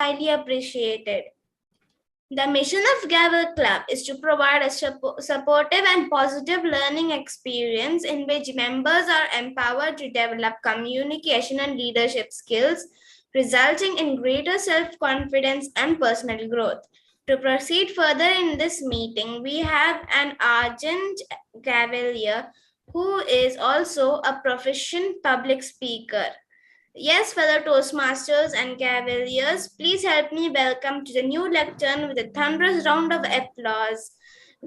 highly appreciated. The mission of Gavel Club is to provide a supportive and positive learning experience in which members are empowered to develop communication and leadership skills, resulting in greater self-confidence and personal growth. To proceed further in this meeting, we have an Argent Cavalier who is also a proficient public speaker. Yes, fellow Toastmasters and Cavaliers, please help me welcome to the new lectern with a thunderous round of applause,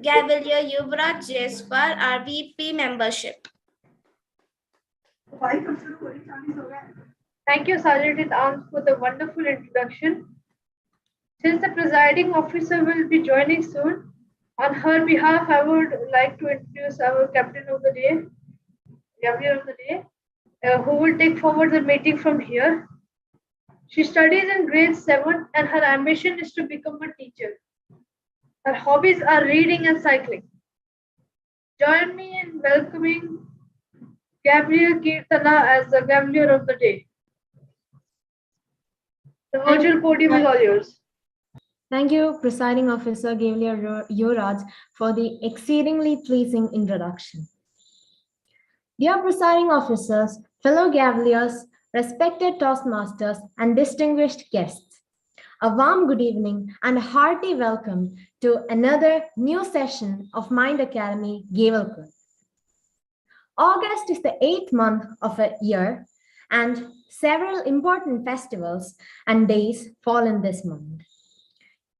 Cavalier Yuvraj Jaiswal, our VP membership. Thank you, Sergeant in Arms, for the wonderful introduction. Since the presiding officer will be joining soon, on her behalf, I would like to introduce our Captain of the Day, Cavalier of the Day, who will take forward the meeting from here. She studies in grade 7 and her ambition is to become a teacher. Her hobbies are reading and cycling. Join me in welcoming Gabriel Kirtana as the Cavalier of the Day. The virtual podium is all yours. Thank you, Presiding Officer Cavalier Yuvraj, for the exceedingly pleasing introduction. Dear Presiding Officers, fellow Cavaliers, respected Toastmasters, and distinguished guests, a warm good evening and a hearty welcome to another new session of Mind Academy Gavel Club. August is the 8th month of a year, and several important festivals and days fall in this month,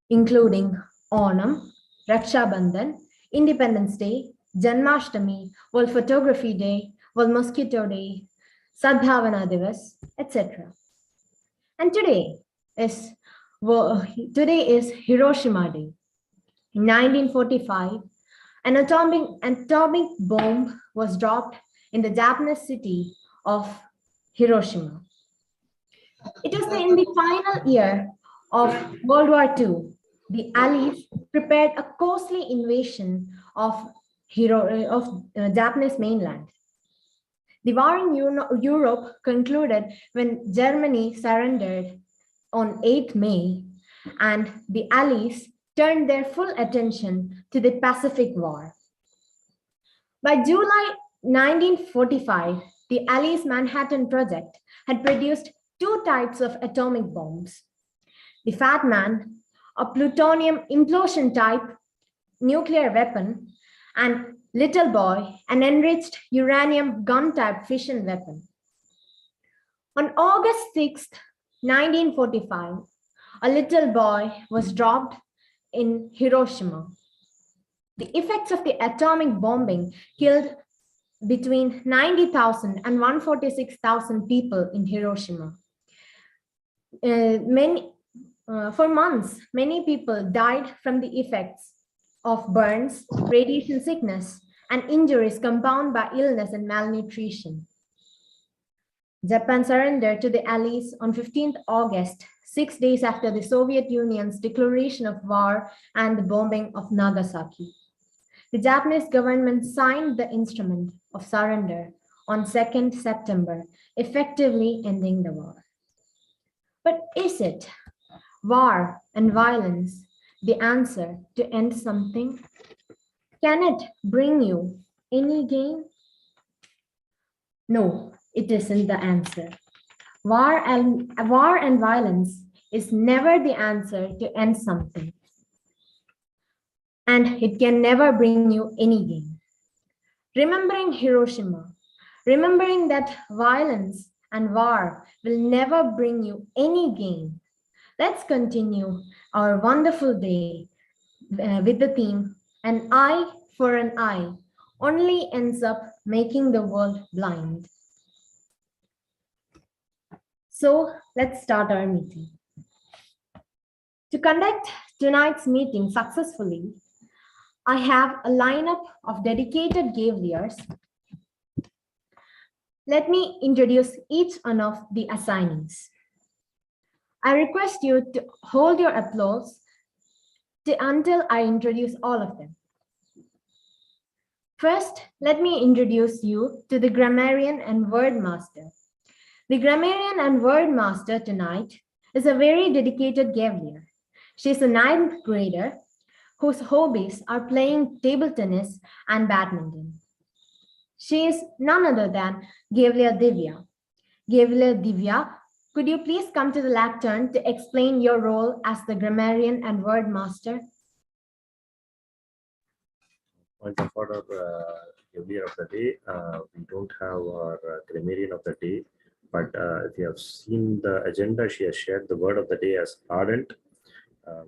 including Onam, Raksha Bandhan, Independence Day, Janmashtami, World Photography Day, World Mosquito Day, Sadbhavana Divas, etc. And today is Hiroshima Day. In 1945, an atomic bomb was dropped in the Japanese city of Hiroshima. It was in the final year of World War II. The Allies prepared a costly invasion of Japanese mainland. The war in Europe concluded when Germany surrendered on 8th May, and the Allies turned their full attention to the Pacific War. By July 1945, the Allies' Manhattan Project had produced two types of atomic bombs: the Fat Man, a plutonium implosion type nuclear weapon, and Little Boy, an enriched uranium gun type fission weapon. On August 6, 1945, a little boy was dropped in Hiroshima. The effects of the atomic bombing killed between 90,000 and 146,000 people in Hiroshima. For months, many people died from the effects of burns, radiation sickness, and injuries compounded by illness and malnutrition. Japan surrendered to the Allies on 15th August, 6 days after the Soviet Union's declaration of war and the bombing of Nagasaki. The Japanese government signed the instrument of surrender on 2nd September, effectively ending the war. But is it war and violence the answer to end something? Can it bring you any gain? No, it isn't the answer. War and violence is never the answer to end something. And it can never bring you any gain. Remembering Hiroshima, remembering that violence and war will never bring you any gain, let's continue our wonderful day with the theme, an eye for an eye only ends up making the world blind. So let's start our meeting. To conduct tonight's meeting successfully, I have a lineup of dedicated Cavaliers. Let me introduce each one of the assignees. I request you to hold your applause until I introduce all of them. First, let me introduce you to the grammarian and word master. The grammarian and word master tonight is a very dedicated Gavlier. She is a ninth grader whose hobbies are playing table tennis and badminton. She is none other than Gavlier Divya. Gavlier Divya, could you please come to the lectern to explain your role as the grammarian and word master? Point of order, Gavlier of the day. We don't have our grammarian of the day, but if you have seen the agenda, she has shared the word of the day as ardent,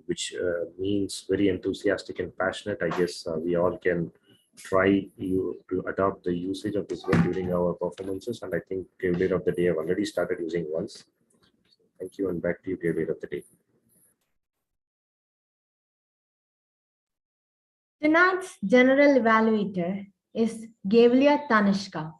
which means very enthusiastic and passionate. I guess we all can try to adopt the usage of this word during our performances, and I think Gavlier of the day have already started using once. Thank you, and back to you, Gavlier of the day. Tonight's general evaluator is Gavlier Tanishka.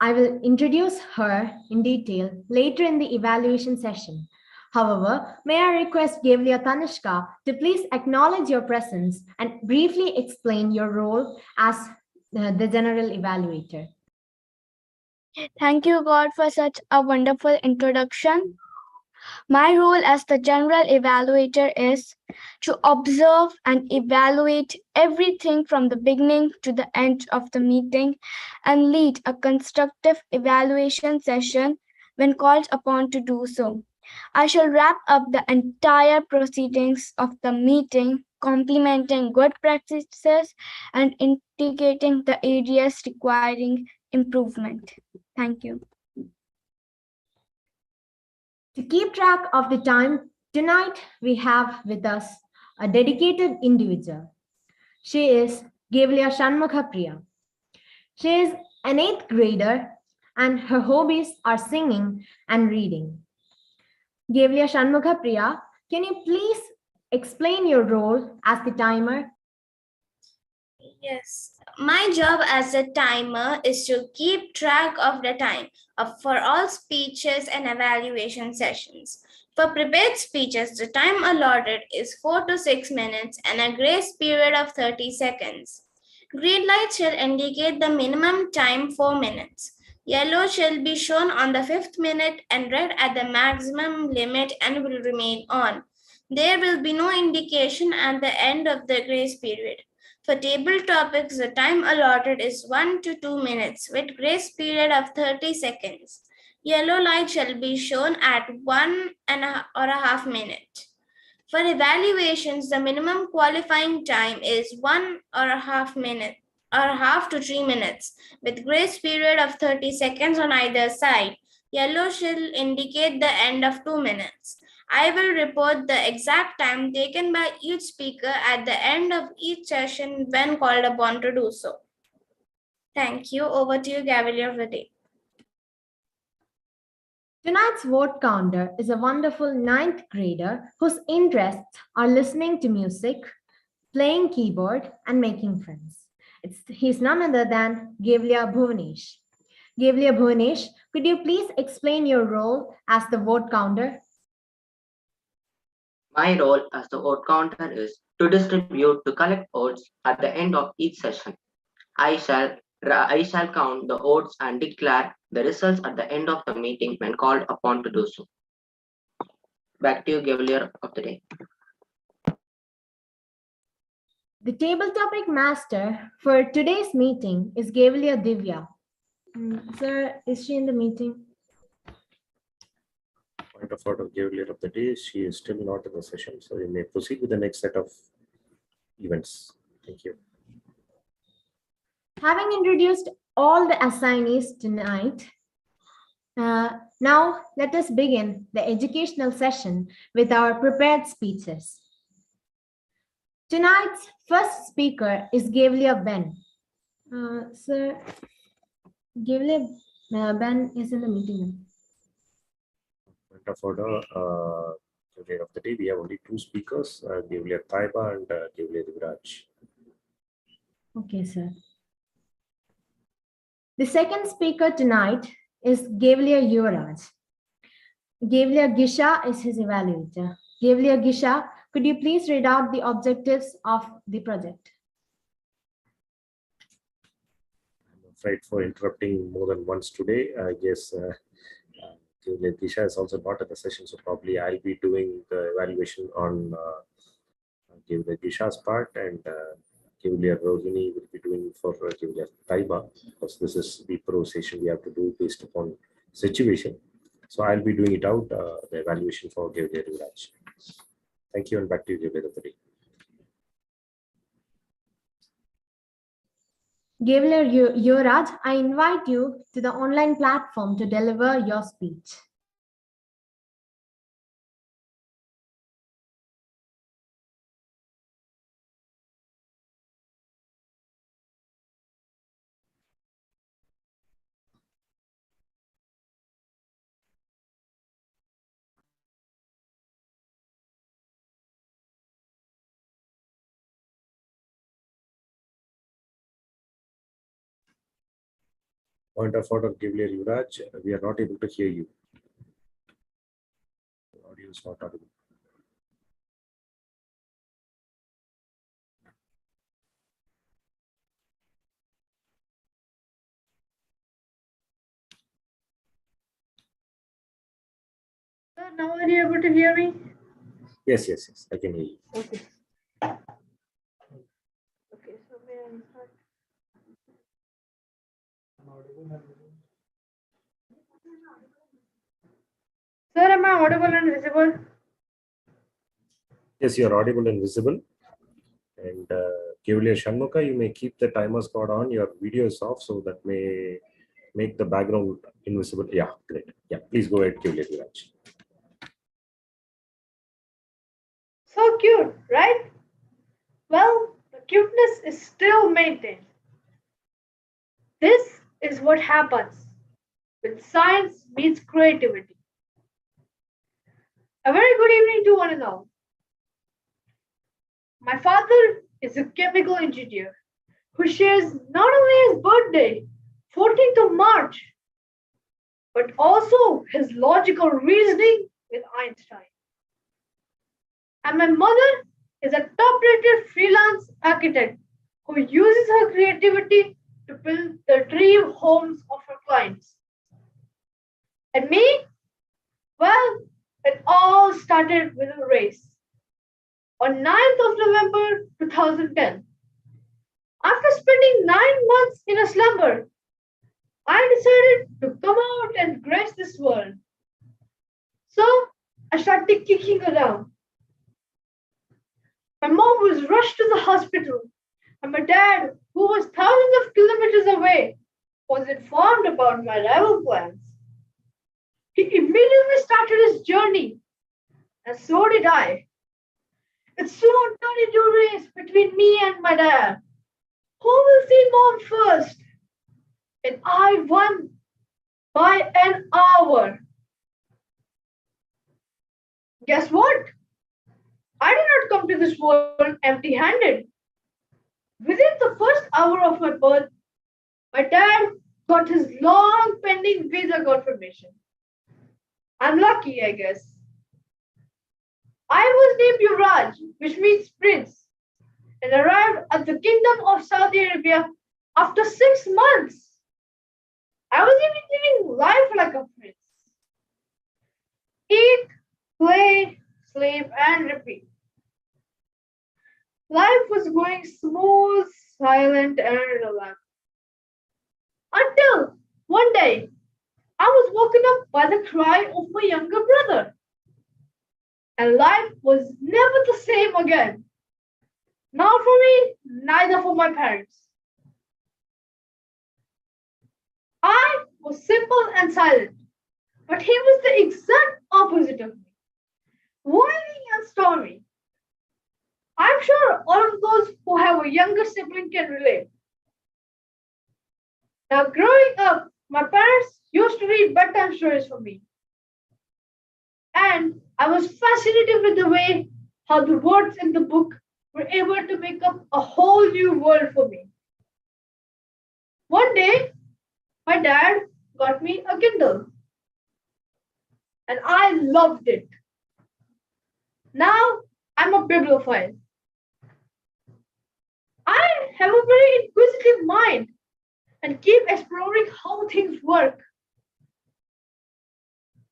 I will introduce her in detail later in the evaluation session. However, may I request Gavlier Tanishka to please acknowledge your presence and briefly explain your role as the general evaluator. Thank you, God, for such a wonderful introduction. My role as the general evaluator is to observe and evaluate everything from the beginning to the end of the meeting and lead a constructive evaluation session when called upon to do so. I shall wrap up the entire proceedings of the meeting, complementing good practices and indicating the areas requiring improvement. Thank you. To keep track of the time, tonight we have with us a dedicated individual. She is Gavlier Shanmukhapriya. She is an 8th grader and her hobbies are singing and reading. Gavlier Shanmukhapriya, can you please explain your role as the timer? Yes, my job as a timer is to keep track of the time for all speeches and evaluation sessions. For prepared speeches, the time allotted is 4 to 6 minutes and a grace period of 30 seconds. Green light shall indicate the minimum time 4 minutes. Yellow shall be shown on the 5th minute and red at the maximum limit and will remain on. There will be no indication at the end of the grace period. For table topics, the time allotted is 1 to 2 minutes with grace period of 30 seconds. Yellow light shall be shown at 1.5 minutes. For evaluations, the minimum qualifying time is 1.5 minutes or half to 3 minutes with grace period of 30 seconds on either side. Yellow shall indicate the end of 2 minutes. I will report the exact time taken by each speaker at the end of each session when called upon to do so. Thank you. Over to you, Gavlier of the day. Tonight's vote counter is a wonderful 9th grader whose interests are listening to music, playing keyboard, and making friends. He's none other than Gavlier Bhuvanesh. Gavlier Bhuvanesh, could you please explain your role as the vote counter? My role as the vote counter is to distribute to collect votes at the end of each session. I shall count the votes and declare the results at the end of the meeting when called upon to do so. Back to you, Gavlier of the day. The table topic master for today's meeting is Gavlier Divya. Sir, is she in the meeting? Point of order, Gavlier of the day. She is still not in the session, so you may proceed with the next set of events. Thank you. Having introduced all the assignees tonight, now let us begin the educational session with our prepared speeches. Tonight's first speaker is Gavlier Ben. Sir, Gavlier Ben is in the meeting. Point of order, Gavlier of the day. We have only 2 speakers, Gavlier Taiba and Gavlier Divraj. Okay, sir. The second speaker tonight is Gavlier Yuvraj. Gavlier Gisha is his evaluator. Gavlier Gisha, could you please read out the objectives of the project? I'm afraid for interrupting more than once today. I guess Kisha is also not at the session, so probably I'll be doing the evaluation on Kisha's part, and Kivlia Rohini will be doing for Kivlia Taiba, because this is the pro session we have to do based upon situation. So I'll be doing it out, the evaluation for Kivlia Yuvraj. Thank you, and back to you, Kivlia Dapati. Gavler Yuvraj, I invite you to the online platform to deliver your speech. Point of order, Kivlia Yuvraj, we are not able to hear you. Audio is not audible. Sir, now are you able to hear me? Yes, I can hear you. Okay. Okay, so may I start? Sir, am I audible and visible? Yes, you are audible and visible. And Kivlia Shanmuka, you may keep the timer squad on. Your video is off, so that may make the background invisible. Yeah, great. Yeah, please go ahead, Kivlia Yuvraj. So cute, right? Well, the cuteness is still maintained. This is what happens when science meets creativity. A very good evening to one and all. My father is a chemical engineer who shares not only his birthday, 14th of March, but also his logical reasoning with Einstein. And my mother is a top-rated freelance architect who uses her creativity to build the dream homes of her clients. And me? Well, it all started with a race. On 9th of November 2010, after spending 9 months in a slumber, I decided to come out and grace this world. So I started kicking around. My mom was rushed to the hospital, and my dad, who was thousands of kilometers away, was informed about my travel plans. He immediately started his journey, and so did I. It soon turned into a race between me and my dad. Who will see mom first? And I won by an hour. Guess what? I did not come to this world empty handed. Within the first hour of my birth, my dad got his long pending visa confirmation. I'm lucky, I guess. I was named Yuvraj, which means prince, and arrived at the Kingdom of Saudi Arabia after 6 months. I was even living life like a prince. Eat, play, sleep, and repeat. Life was going smooth, silent, and relaxed. Until one day, I was woken up by the cry of my younger brother. And life was never the same again. Not for me, neither for my parents. I was simple and silent, but he was the exact opposite of me. Whiny and stormy. I'm sure all of those who have a younger sibling can relate. Now, growing up, my parents used to read bedtime stories for me. And I was fascinated with the way how the words in the book were able to make up a whole new world for me. One day, my dad got me a Kindle, and I loved it. Now I'm a bibliophile. I have a very inquisitive mind and keep exploring how things work.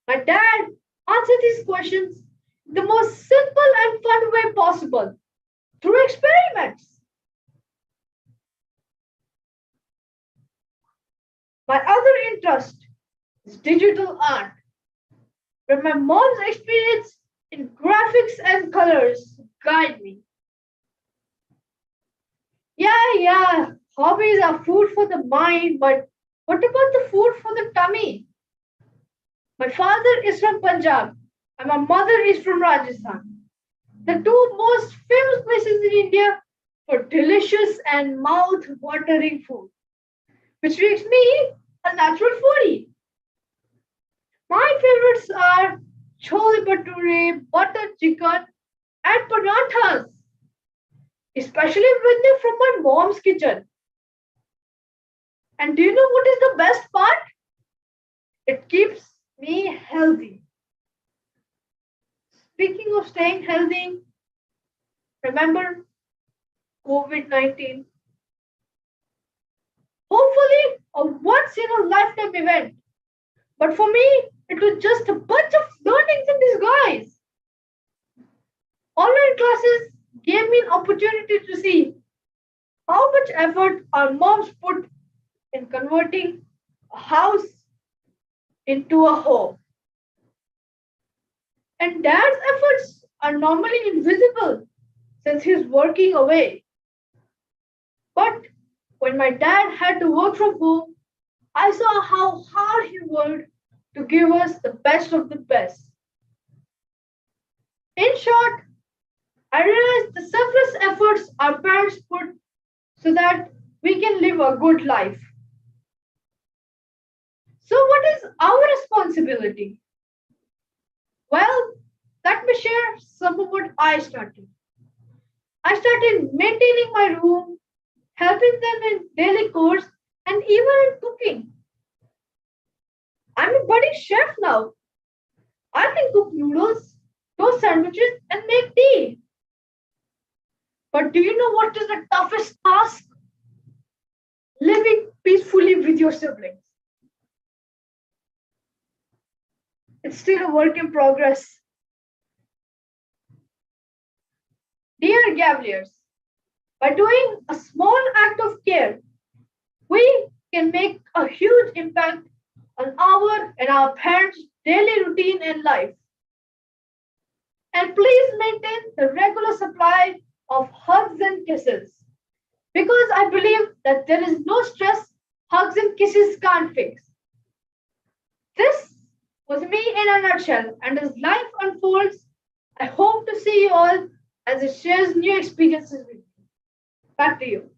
My dad answered these questions in the most simple and fun way possible through experiments. My other interest is digital art, where my mom's experience in graphics and colors guide me. Yeah, hobbies are food for the mind, but what about the food for the tummy? My father is from Punjab and my mother is from Rajasthan, the two most famous places in India for delicious and mouth-watering food, which makes me a natural foodie. My favorites are chole bhature, butter chicken, and parathas, especially when they're from my mom's kitchen. And do you know what is the best part? It keeps me healthy. Speaking of staying healthy, remember COVID-19? Hopefully, a once in a lifetime event. But for me, it was just a bunch of learnings in disguise. Online classes gave me an opportunity to see how much effort our moms put in converting a house into a home. And dad's efforts are normally invisible since he's working away. But when my dad had to work from home, I saw how hard he worked to give us the best of the best. In short, I realized the selfless efforts our parents put so that we can live a good life. So, what is our responsibility? Well, let me share some of what I started. I started maintaining my room, helping them in daily chores, and even in cooking. I'm a budding chef now. I can cook noodles, toast sandwiches, and make tea. But do you know what is the toughest task? Living peacefully with your siblings. It's still a work in progress. Dear Gavaliers, by doing a small act of care, we can make a huge impact on our and our parents' daily routine and life. And please maintain the regular supply of hugs and kisses because I believe that there is no stress hugs and kisses can't fix. This was me in a nutshell, and as life unfolds, I hope to see you all as it shares new experiences with you. Back to you.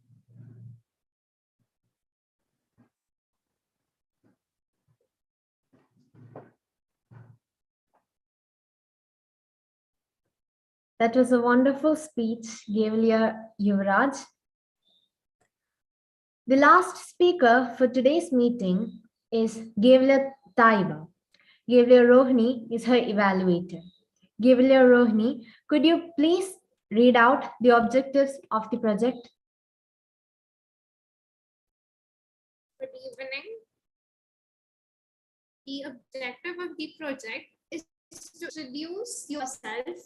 That was a wonderful speech, Gavalia Yuvraj. The last speaker for today's meeting is Gavalia Taiba. Gavalia Rohini is her evaluator. Gavalia Rohini, could you please read out the objectives of the project? Good evening. The objective of the project is to introduce yourself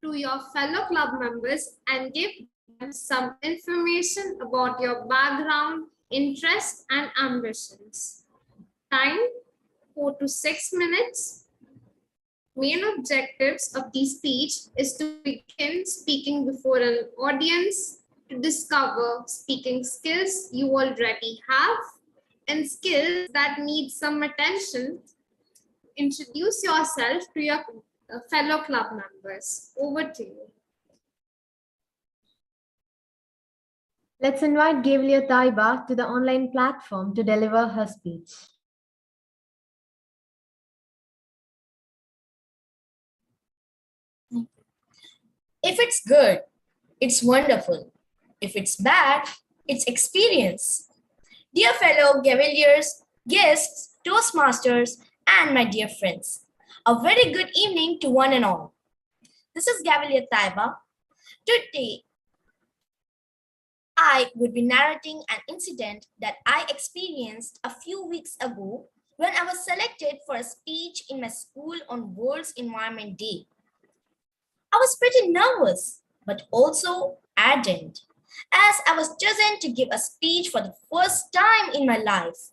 to your fellow club members and give them some information about your background, interests, and ambitions. Time 4 to 6 minutes. Main objectives of the speech is to begin speaking before an audience, to discover speaking skills you already have, and skills that need some attention. Introduce yourself to your fellow club members. Over to you. Let's invite Gavalia Taiba to the online platform to deliver her speech. If it's good, it's wonderful. If it's bad, it's experience. Dear fellow Gavaliers, guests, Toastmasters, and my dear friends, a very good evening to one and all. This is Gavalia Taiba. Today, I would be narrating an incident that I experienced a few weeks ago when I was selected for a speech in my school on World's Environment Day. I was pretty nervous, but also ardent, as I was chosen to give a speech for the first time in my life.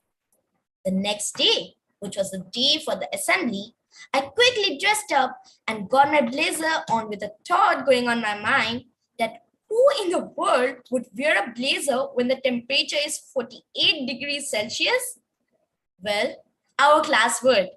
The next day, which was the day for the assembly, I quickly dressed up and got my blazer on with a thought going on my mind that who in the world would wear a blazer when the temperature is 48 degrees Celsius? Well, our class would.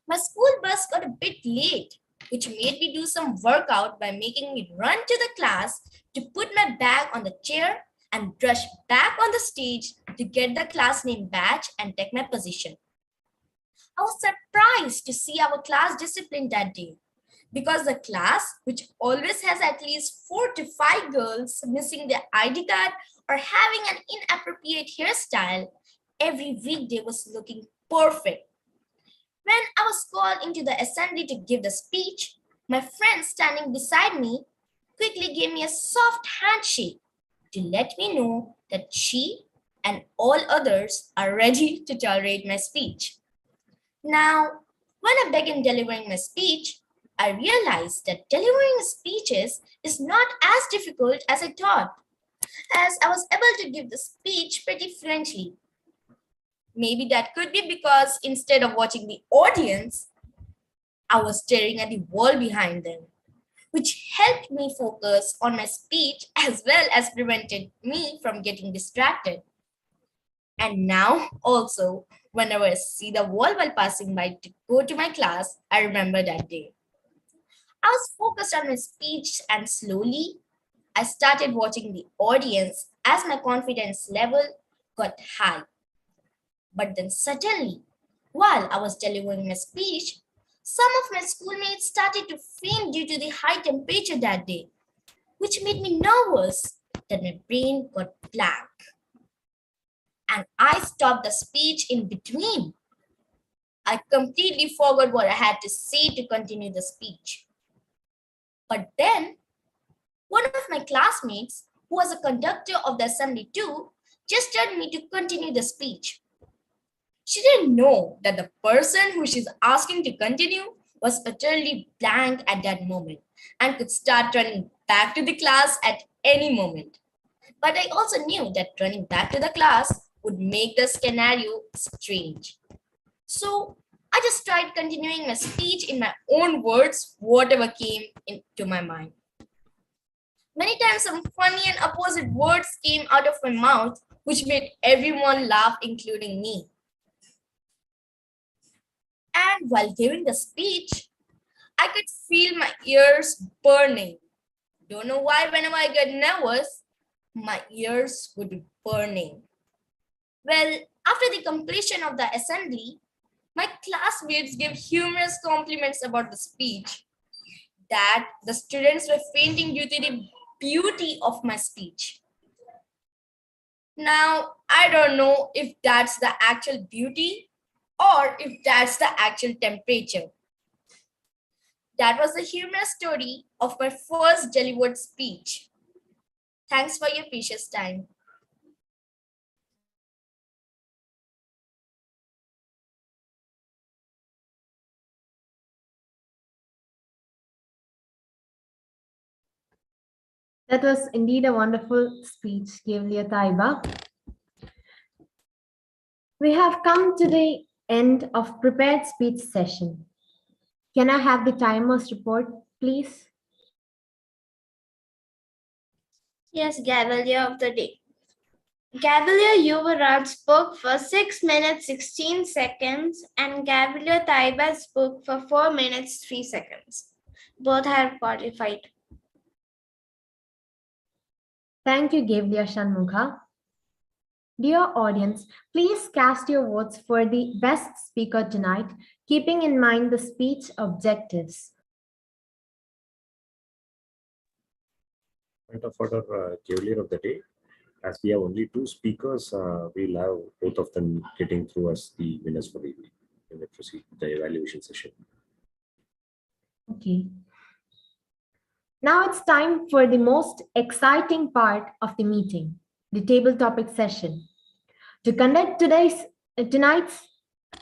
My school bus got a bit late, which made me do some workout by making me run to the class to put my bag on the chair and rush back on the stage to get the class name badge and take my position. I was surprised to see our class discipline that day because the class, which always has at least 4 to 5 girls missing their ID card or having an inappropriate hairstyle, every weekday was looking perfect. When I was called into the assembly to give the speech, my friend standing beside me quickly gave me a soft handshake to let me know that she and all others are ready to tolerate my speech. Now, when I began delivering my speech, I realized that delivering speeches is not as difficult as I thought, as I was able to give the speech pretty fluently. Maybe that could be because instead of watching the audience, I was staring at the wall behind them, which helped me focus on my speech as well as prevented me from getting distracted. And now also, whenever I see the wall while passing by to go to my class, I remember that day. I was focused on my speech and slowly I started watching the audience as my confidence level got high. But then suddenly, while I was delivering my speech, some of my schoolmates started to faint due to the high temperature that day, which made me nervous that my brain got blank. And I stopped the speech in between. I completely forgot what I had to say to continue the speech. But then, one of my classmates, who was a conductor of the assembly too, gestured me to continue the speech. She didn't know that the person who she's asking to continue was utterly blank at that moment and could start running back to the class at any moment. But I also knew that running back to the class would make the scenario strange. So I just tried continuing my speech in my own words, whatever came into my mind. Many times some funny and opposite words came out of my mouth, which made everyone laugh, including me. And while giving the speech, I could feel my ears burning. Don't know why whenever I get nervous, my ears would be burning. Well, after the completion of the assembly, my classmates gave humorous compliments about the speech, that the students were fainting due to the beauty of my speech. Now, I don't know if that's the actual beauty or if that's the actual temperature. That was the humorous story of my first delivered speech. Thanks for your precious time. That was indeed a wonderful speech, Kevlia Taiba. We have come to the end of prepared speech session. Can I have the timer's report, please? Yes, Cavalier of the day. Cavalier Yuvaraj spoke for 6 minutes 16 seconds and Cavalier Taiba spoke for 4 minutes 3 seconds. Both have qualified. Thank you, Kevlia Shanmugha. Dear audience, please cast your votes for the best speaker tonight, keeping in mind the speech objectives. Point of order, Cavalier of the day. As we have only 2 speakers, we'll have both of them getting through as the winners for the evening. We will proceed with the evaluation session. Okay. Now it's time for the most exciting part of the meeting, the table topic session. To conduct tonight's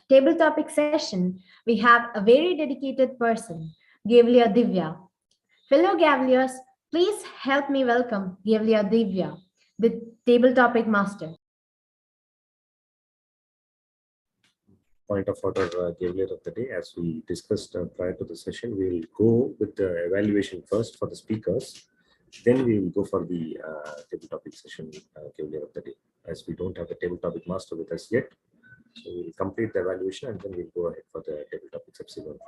Table topic session, we have a very dedicated person, Gavlia Divya. Fellow Gavliers, please help me welcome Gavlia Divya, the table topic master. Point of order, Gavlier of the day. As we discussed prior to the session, we will go with the evaluation first for the speakers. Then we will go for the table topic session, Gavlier of the day. As we don't have a table topic master with us yet, so we will complete the evaluation and then we'll go ahead for the table topic subsequent.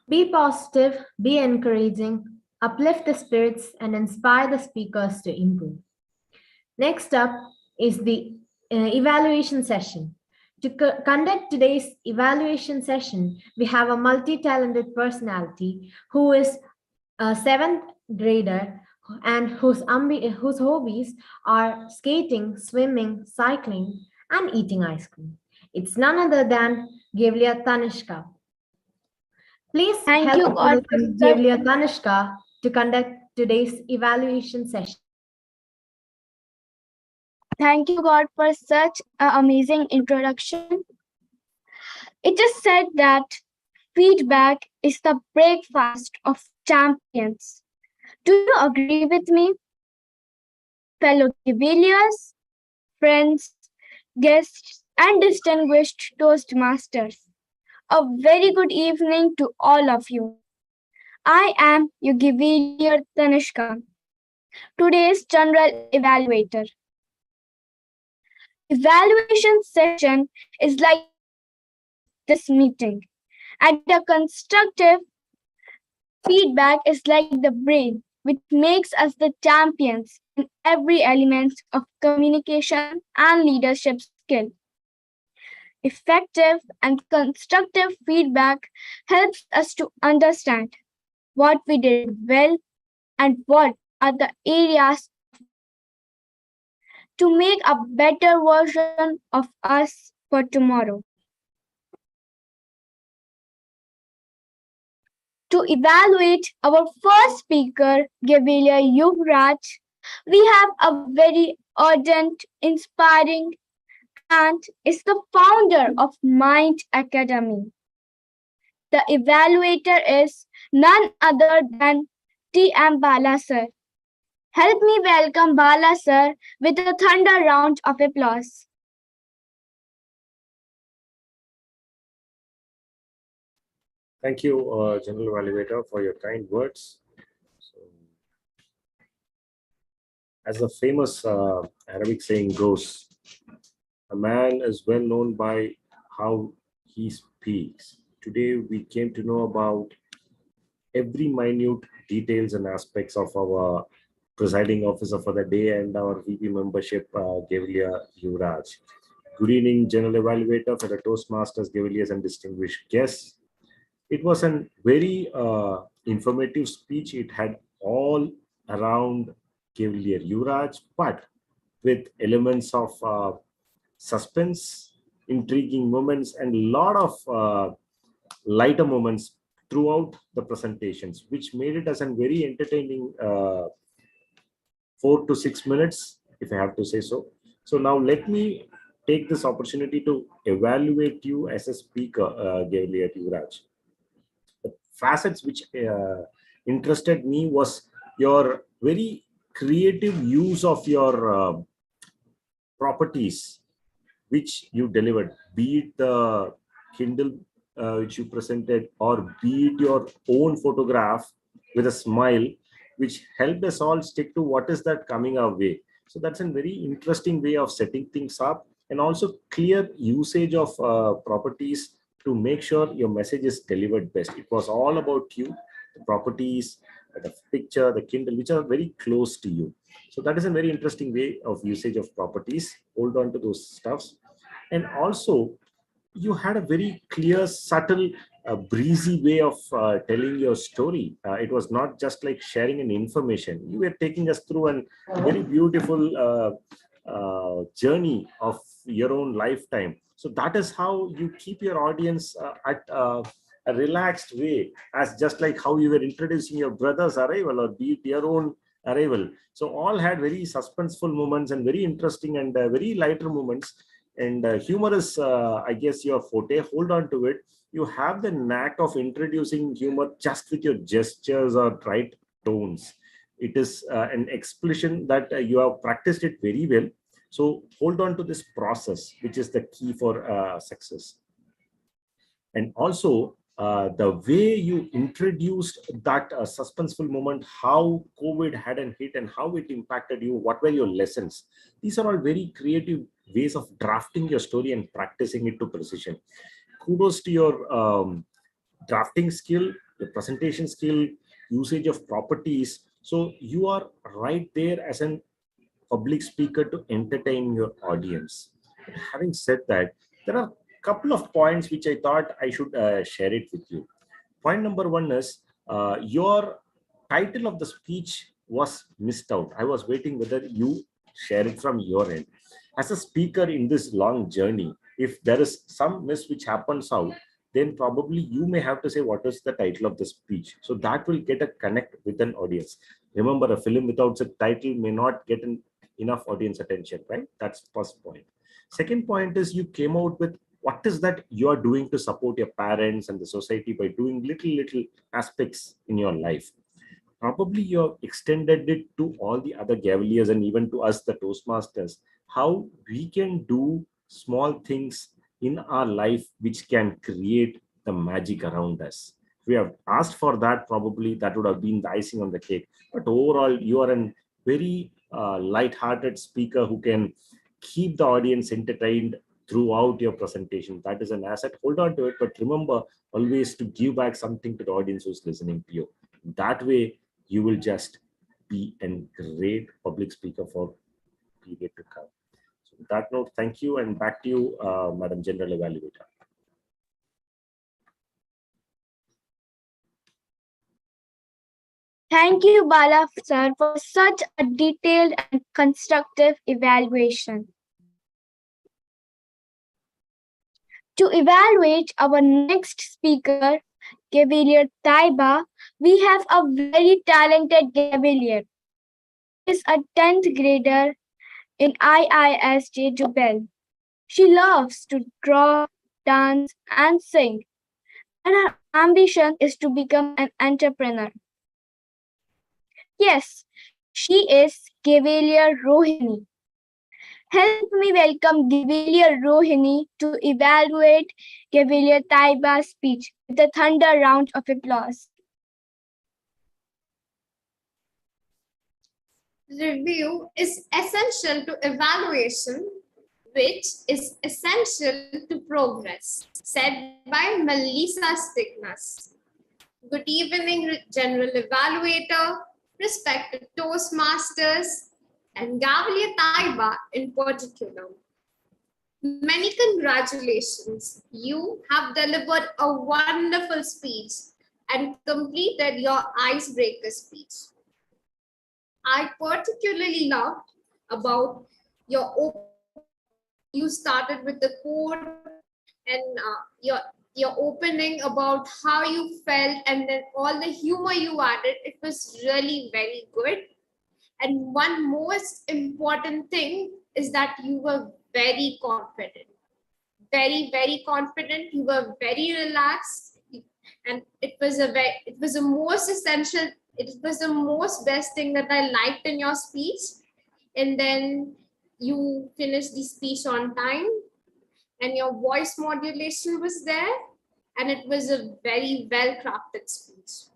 Be positive, be encouraging, uplift the spirits, and inspire the speakers to improve. Next up is the evaluation session. To conduct today's evaluation session, we have a multi-talented personality who is a 7th grader and whose hobbies are skating, swimming, cycling, and eating ice cream. It's none other than Gavlia Tanishka. Please Thank help you, God, welcome Gavlia Tanishka to conduct today's evaluation session. Thank you, God, for such an amazing introduction. It is said that feedback is the breakfast of champions. Do you agree with me? Fellow Gaviliers, friends, guests, and distinguished Toastmasters, a very good evening to all of you. I am your Gavilier Tanishka, today's General Evaluator. Evaluation session is like this meeting, and the constructive feedback is like the brain, which makes us the champions in every element of communication and leadership skill. Effective and constructive feedback helps us to understand what we did well and what are the areas to make a better version of us for tomorrow. To evaluate our first speaker, Gavlia Yuvraj, we have a very ardent, inspiring, and is the founder of Mind Academy. The evaluator is none other than T.M. Bala sir. Help me welcome Bala sir with a thunder round of applause. Thank you, General Evaluator, for your kind words. So, as the famous Arabic saying goes, a man is well known by how he speaks. Today, we came to know about every minute details and aspects of our presiding officer for the day and our VP membership, Gavlia Yuvraj. Good evening, General Evaluator, for the Toastmasters, Gaviliers, and distinguished guests. It was a very informative speech. It had all around Gavlia Yuvraj, but with elements of suspense, intriguing moments, and a lot of lighter moments throughout the presentations, which made it as a very entertaining 4 to 6 minutes, if I have to say so. So now let me take this opportunity to evaluate you as a speaker, Gavlia Yuvraj. The facets which interested me was your very creative use of your properties which you delivered, be it the Kindle which you presented, or be it your own photograph with a smile, which helped us all stick to what is that coming our way. So that's a very interesting way of setting things up, and also clear usage of properties to make sure your message is delivered best. It was all about you, the properties, the picture, the Kindle, which are very close to you. So that is a very interesting way of usage of properties. Hold on to those stuffs. And also, you had a very clear, subtle, breezy way of telling your story. It was not just like sharing an information. You were taking us through a very beautiful journey of your own lifetime. So that is how you keep your audience at a relaxed way, as just like how you were introducing your brother's arrival, or be it your own arrival. So all had very suspenseful moments and very interesting and very lighter moments. And humor is, I guess, your forte. Hold on to it. You have the knack of introducing humor just with your gestures or right tones. It is an expression that you have practiced it very well. So hold on to this process, which is the key for success. And also, the way you introduced that suspenseful moment, how COVID had an hit and how it impacted you, what were your lessons? These are all very creative ways of drafting your story and practicing it to precision. Kudos to your drafting skill, your presentation skill, usage of properties. So you are right there as an public speaker to entertain your audience. Having said that, there are a couple of points which I thought I should share it with you. Point number one is your title of the speech was missed out. I was waiting whether you share it from your end. As a speaker in this long journey, if there is some miss which happens out, then probably you may have to say what is the title of the speech. So that will get a connect with an audience. Remember, a film without a title may not get enough audience attention, right? That's first point. Second point is you came out with what is that you are doing to support your parents and the society by doing little aspects in your life. Probably you have extended it to all the other Gavaliers and even to us, the Toastmasters, how we can do small things in our life which can create the magic around us. If we have asked for that, probably that would have been the icing on the cake. But overall, you are a very light-hearted speaker who can keep the audience entertained throughout your presentation. That is an asset. Hold on to it, but remember always to give back something to the audience who's listening to you. That way, you will just be a great public speaker for period to come. So with that note, thank you, and back to you, Madam General Evaluator. Thank you, Bala sir, for such a detailed and constructive evaluation. To evaluate our next speaker, Gavalier Taiba, we have a very talented Gavalier. She is a 10th grader in IISJ Jubel. She loves to draw, dance, and sing, and her ambition is to become an entrepreneur. Yes, she is Gavalier Rohini. Help me welcome Gavalier Rohini to evaluate Gavalier Taiba's speech with a thunder round of applause. Review is essential to evaluation, which is essential to progress, said by Melissa Stigmas. Good evening, General Evaluator, respected Toastmasters, and Gavalier Taiba in particular. Many congratulations. You have delivered a wonderful speech and completed your icebreaker speech. I particularly loved about you started with the code and your opening about how you felt, and then all the humor you added. It was really very good. And one most important thing is that you were very confident, very confident. You were very relaxed, and it was the most essential. It was the most best thing that I liked in your speech. And then you finished the speech on time, and your voice modulation was there, and it was a very well-crafted speech.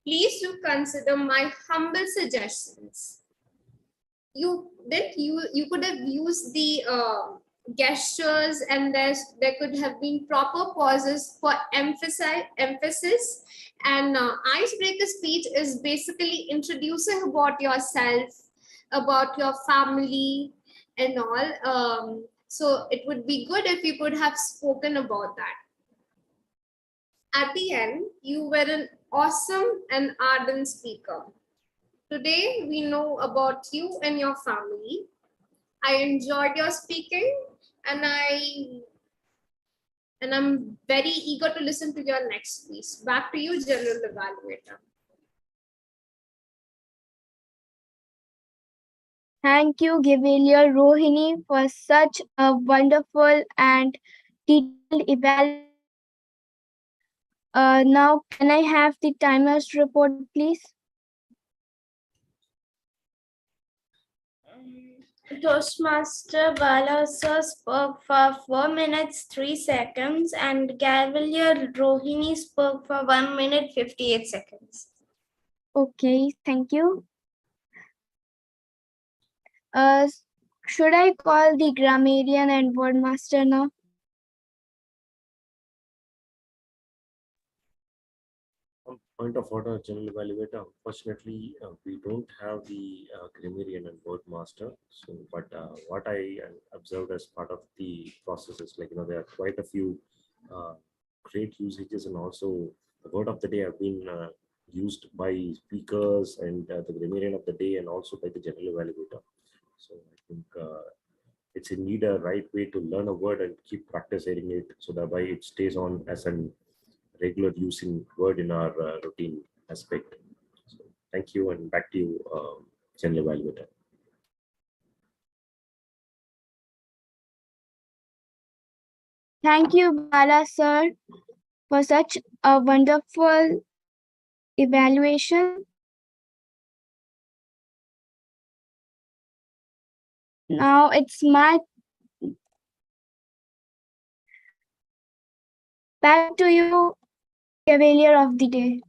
Please do consider my humble suggestions. You could have used the gestures, and there could have been proper pauses for emphasis. And icebreaker speech is basically introducing about yourself, about your family, and all. So it would be good if you could have spoken about that. At the end, you were an awesome and ardent speaker. Today, we know about you and your family. I enjoyed your speaking, and I'm very eager to listen to your next piece. Back to you, General Evaluator. Thank you, Gavilier Rohini, for such a wonderful and detailed evaluation. Now, can I have the timer's report, please? Toastmaster Bala sir spoke for 4 minutes 3 seconds and Gavilier Rohini spoke for 1 minute 58 seconds. Okay, thank you. Should I call the grammarian and word master now? Point of order, general evaluator. Unfortunately, we don't have the grammarian and word master. So, but what I observed as part of the process is like, there are quite a few great usages, and also the word of the day have been used by speakers and the grammarian of the day, and also by the general evaluator. So I think it's indeed a right way to learn a word and keep practicing it, so that way it stays on as an regular using word in our routine aspect. So thank you, and back to you, general evaluator. Thank you, Bala sir, for such a wonderful evaluation. Now it's my back to you, Cavalier of the Day.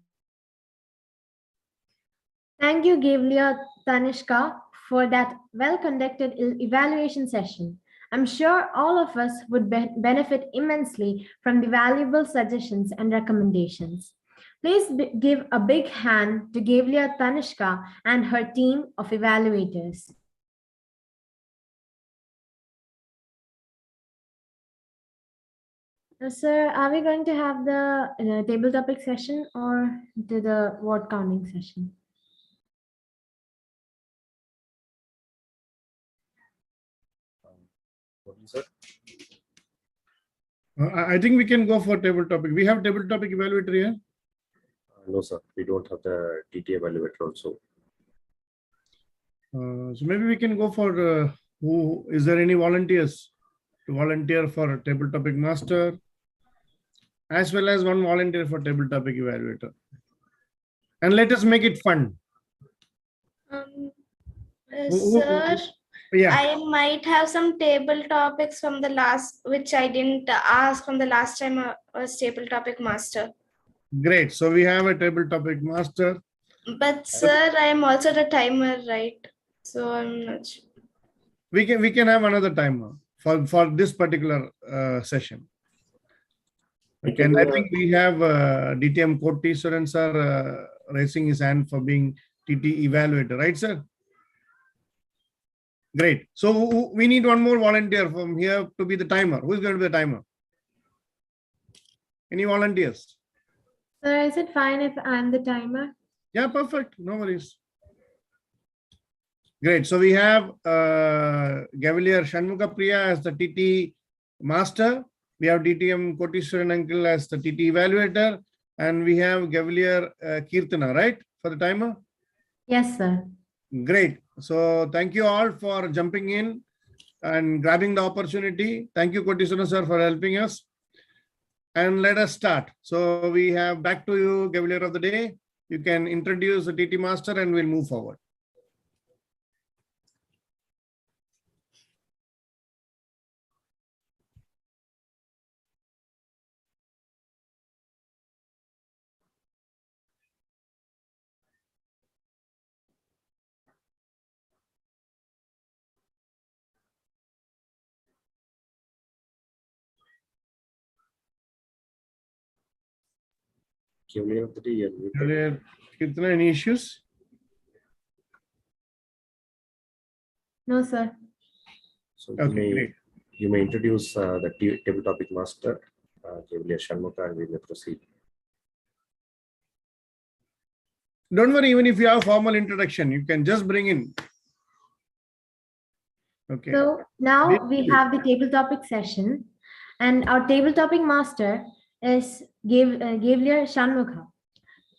Thank you, Gavlia Tanishka, for that well-conducted evaluation session. I'm sure all of us would benefit immensely from the valuable suggestions and recommendations. Please give a big hand to Gavlia Tanishka and her team of evaluators. Sir, are we going to have the table topic session or the word counting session? What is that? I think we can go for table topic. We have table topic evaluator here. No, sir. We don't have the TT evaluator also. So maybe we can go for who is there any volunteers to volunteer for a table topic master, as well as one volunteer for table topic evaluator, and let us make it fun. Sir, Yeah. I might have some table topics from the last, which I didn't ask from the last time I was table topic master. Great. So we have a table topic master. But sir, I am also the timer, right? So I'm not sure. We can have another timer for this particular session. Okay, and I think we have DTM Koti Suran sir raising his hand for being TT evaluator, right, sir? Great. So we need one more volunteer from here to be the timer. Who is going to be the timer? Any volunteers? Sir, is it fine if I'm the timer? Yeah, perfect. No worries. Great. So we have Gavilier Shanmukha Priya as the TT master. We have DTM Kotishwaran uncle as the TT evaluator. And we have Gavilier Kirtana, right? For the timer? Yes, sir. Great. So thank you all for jumping in and grabbing the opportunity. Thank you, Kotishwaran sir, for helping us. And let us start. So we have back to you, Gavilier of the Day. You can introduce the TT master and we'll move forward. Gavilier of the Day. Gavilier Kirtana, any issues? No, sir. So Okay, you may introduce the table topic master, Gavilier Shanmukha, and we may proceed. Don't worry, even if you have formal introduction, you can just bring in. Okay. So now we have the table topic session, and our table topic master is Gavilier Shanmukha.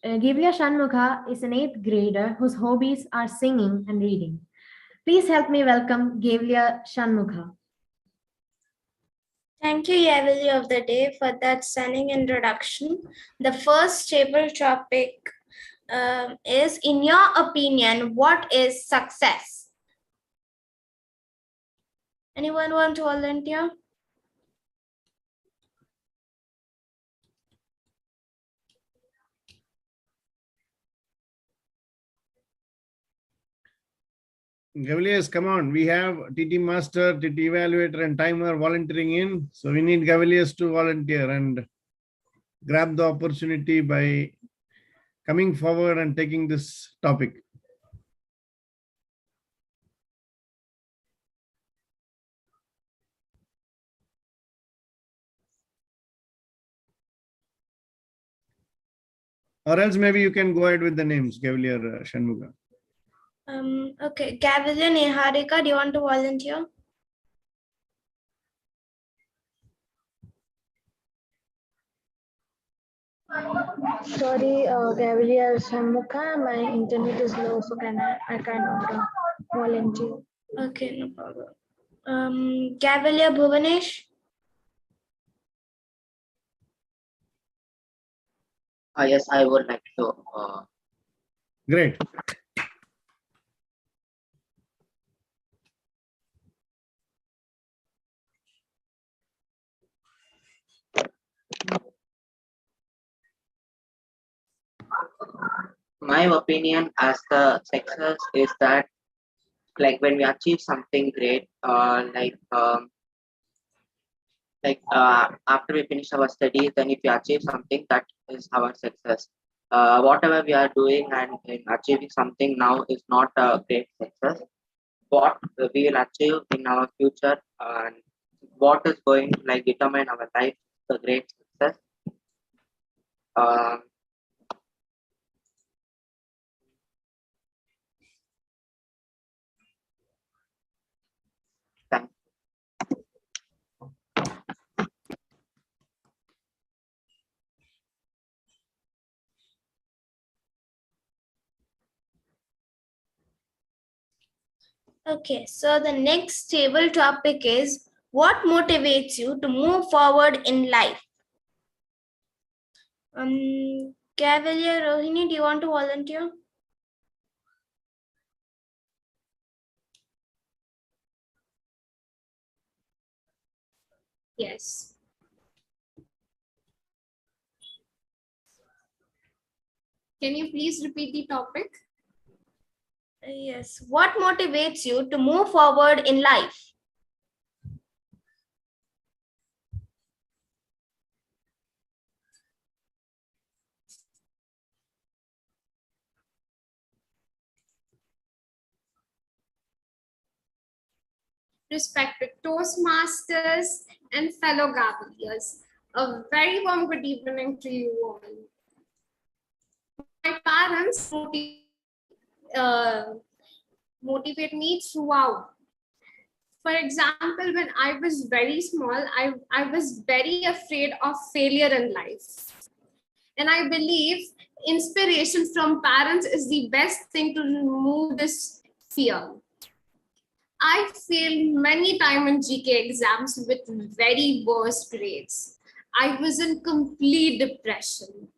Gavilier Shanmukha is an 8th grader whose hobbies are singing and reading. Please help me welcome Gavlia Shanmugha. Thank you, Yavili of the Day, for that stunning introduction. The first table topic is, in your opinion, what is success? Anyone want to volunteer? Gavaliers, come on. We have TT Master, TT Evaluator, and Timer volunteering in. So we need Gavaliers to volunteer and grab the opportunity by coming forward and taking this topic. Or else maybe you can go ahead with the names, Gavalier Shanmugha. Okay, Gavilier Neharika, do you want to volunteer? Sorry, Gavalier Shanmugha, my internet is low, so I cannot volunteer. Okay, no problem. Gavilier Bhuvanesh? Yes, I would like to. Great. My opinion as the success is that, like, when we achieve something great, after we finish our studies, then if we achieve something, that is our success. Whatever we are doing and in achieving something now is not a great success. What we will achieve in our future and what is going to like determine our life is the great success. Thank Okay, so the next table topic is, what motivates you to move forward in life? Cavalier Rohini, do you want to volunteer? Yes. Can you please repeat the topic? Yes. What motivates you to move forward in life? Respected Toastmasters and fellow Gavaliers, a very warm good evening to you all. My parents motivate me throughout. For example, when I was very small, I was very afraid of failure in life. And I believe inspiration from parents is the best thing to remove this fear. I failed many times in GK exams with very worst grades. I was in complete depression.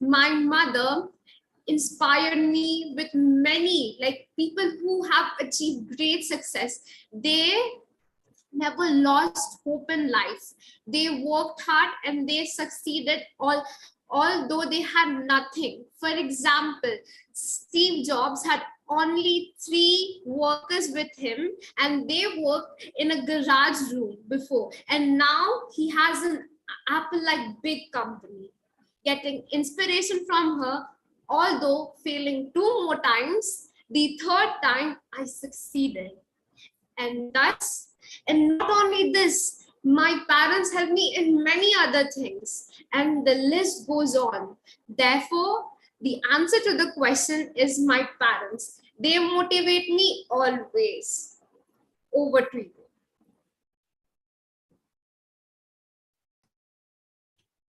My mother inspired me with many, like people who have achieved great success. They never lost hope in life. They worked hard and they succeeded although they had nothing. For example, Steve Jobs had only 3 workers with him and they worked in a garage room before, and now he has an Apple like big company. Getting inspiration from her, although failing 2 more times, the 3rd time I succeeded. And not only this, my parents helped me in many other things, and the list goes on. Therefore, the answer to the question is my parents. They motivate me always. Over to you.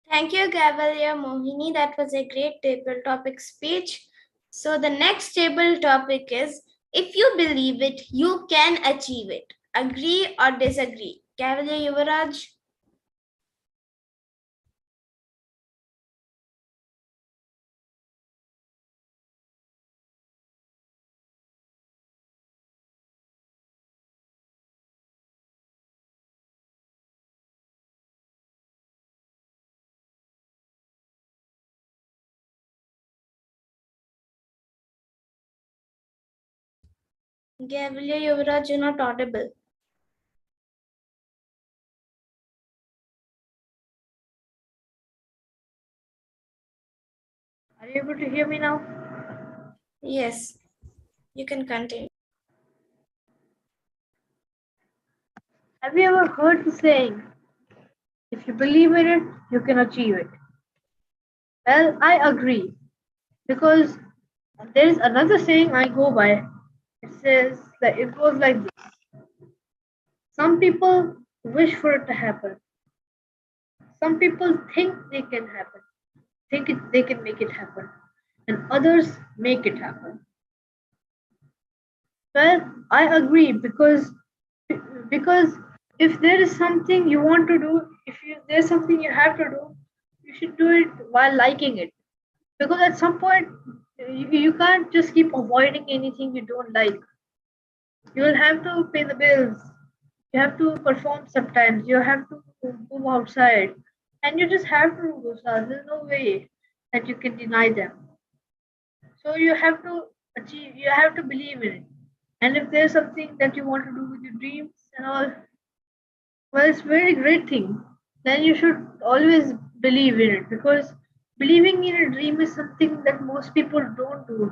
Thank you, Cavalier Mohini. That was a great table topic speech. So the next table topic is, If you believe it, you can achieve it. Agree or disagree? Cavalier Yuvraj? Cavalier Yuvraj, you're not audible. Are you able to hear me now? Yes, you can continue. Have you ever heard the saying, if you believe in it, you can achieve it? Well, I agree, because there is another saying I go by. It says that it goes like this. Some people wish for it to happen. Some people think they can happen, they can make it happen, and others make it happen. Well, I agree, because if there is something you want to do, there's something you have to do, you should do it while liking it. Because at some point, you can't just keep avoiding anything you don't like. You will have to pay the bills. You have to perform sometimes. You have to move outside. And you just have to do those tasks. There's no way that you can deny them. So you have to achieve, you have to believe in it. And if there's something that you want to do with your dreams and all, well, it's a very great thing. Then you should always believe in it, because believing in a dream is something that most people don't do.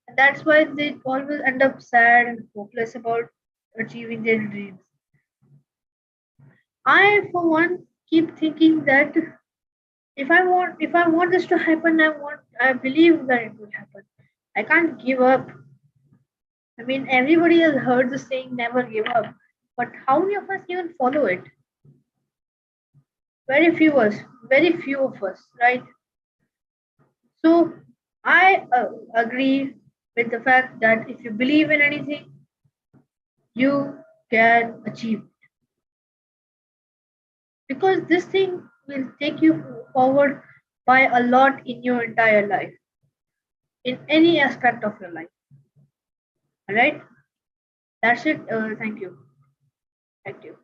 And that's why they always end up sad and hopeless about achieving their dreams. I, for one, keep thinking that if I want this to happen, I believe that it will happen. I can't give up. I mean, everybody has heard the saying never give up. But how many of us even follow it? Very few of us, right? So I agree with the fact that if you believe in anything, you can achieve it. Because this thing will take you forward by a lot in your entire life, in any aspect of your life. All right, that's it. Thank you. Thank you.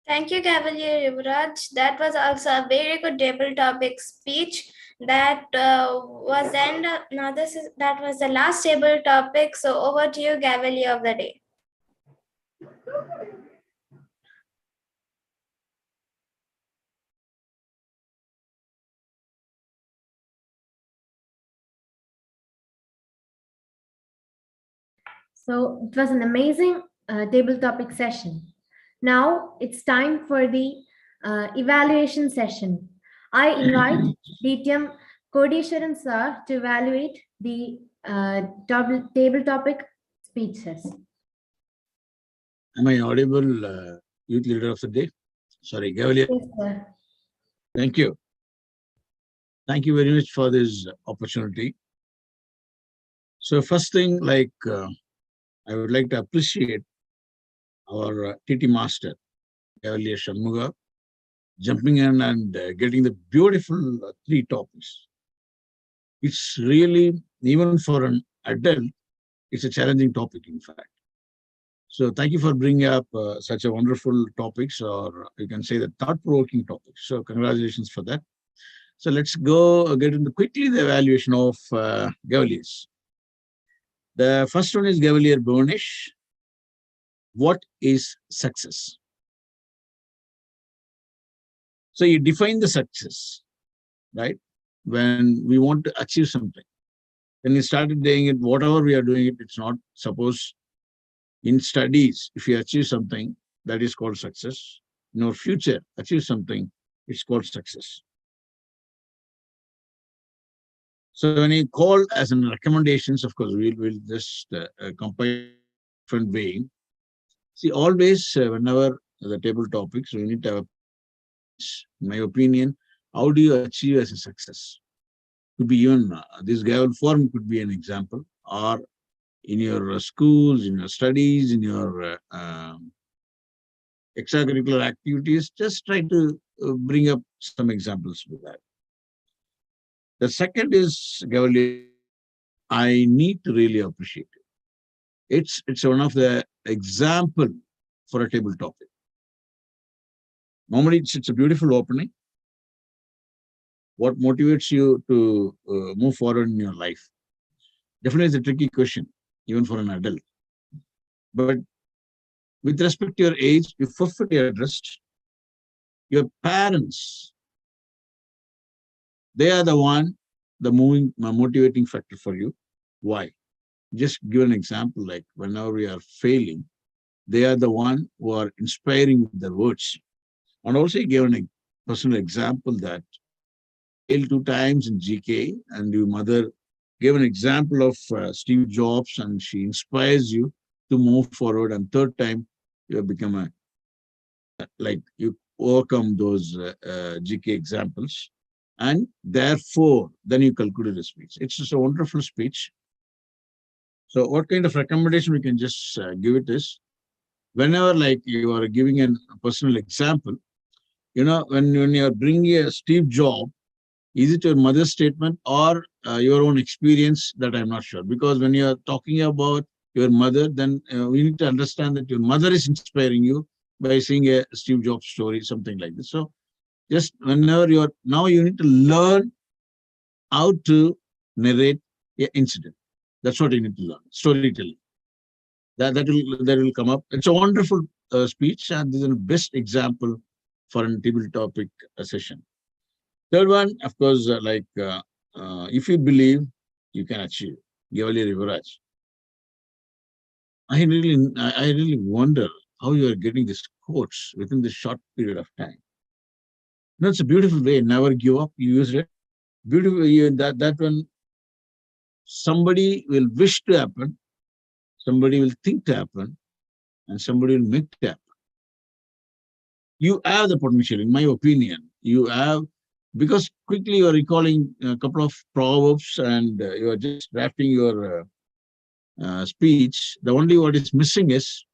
Thank you, Cavalier Yuvraj. That was also a very good table topic speech. That was end. Now that was the last table topic. So over to you, Cavalier of the day. So it was an amazing table topic session. Now it's time for the evaluation session. I invite DTM Kodishwaran sir to evaluate the table topic speeches. Am I audible, youth leader of the day? Sorry, Cavalier. Yes, sir. Thank you. Thank you very much for this opportunity. So first thing, I would like to appreciate our TT master, Cavalier Shanmuga, jumping in and getting the beautiful 3 topics. It's really, even for an adult, it's a challenging topic, in fact. So thank you for bringing up such a wonderful topics, or you can say the thought-provoking topics. So congratulations for that. So let's go get into quickly the evaluation of Cavaliers. The first one is Cavalier Burnish. What is success? So you define the success, right? When we want to achieve something. When you started doing it, whatever we are doing it, it's not suppose in studies, if you achieve something, that is called success. In our future, achieve something, it's called success. So when you call as in recommendations, of course, we'll just compile different way. See, always whenever the table topics, we need to have, in my opinion, how do you achieve as a success? Could be even this Gavel Forum could be an example, or in your schools, in your studies, in your extracurricular activities. Just try to bring up some examples with that. The second is, Gavel, I need to really appreciate it. It's one of the example for a table topic. Normally, it's a beautiful opening. What motivates you to move forward in your life? Definitely, it's a tricky question, even for an adult. But with respect to your age, you perfectly addressed. Your parents, they are the one, the motivating factor for you. Why? Just give an example, like whenever we are failing, they are the one who are inspiring with their words. And also he gave a personal example that failed 2 times in GK, and your mother gave an example of Steve Jobs, and she inspires you to move forward. And 3rd time, you have become you overcome those GK examples. And therefore, then you concluded a speech. It's just a wonderful speech. So what kind of recommendation we can just give it is, whenever you are giving a personal example, when you are bringing a Steve Jobs, is it your mother's statement or your own experience? That I'm not sure. Because when you are talking about your mother, then we need to understand that your mother is inspiring you by seeing a Steve Jobs story, something like this. So just whenever now you need to learn how to narrate an incident. That's what you need to learn, storytelling. That will come up. It's a wonderful speech, and this is the best example for a table topic session. 3rd one, of course, if you believe, you can achieve. Gavali Rivaraj. I really wonder how you are getting these quotes within this short period of time. It's a beautiful way. Never give up. You used it. Beautiful. That one, somebody will wish to happen, somebody will think to happen, and somebody will make it happen. You have the potential, in my opinion. You have, because quickly you are recalling a couple of proverbs and you are just drafting your speech. The only what is missing is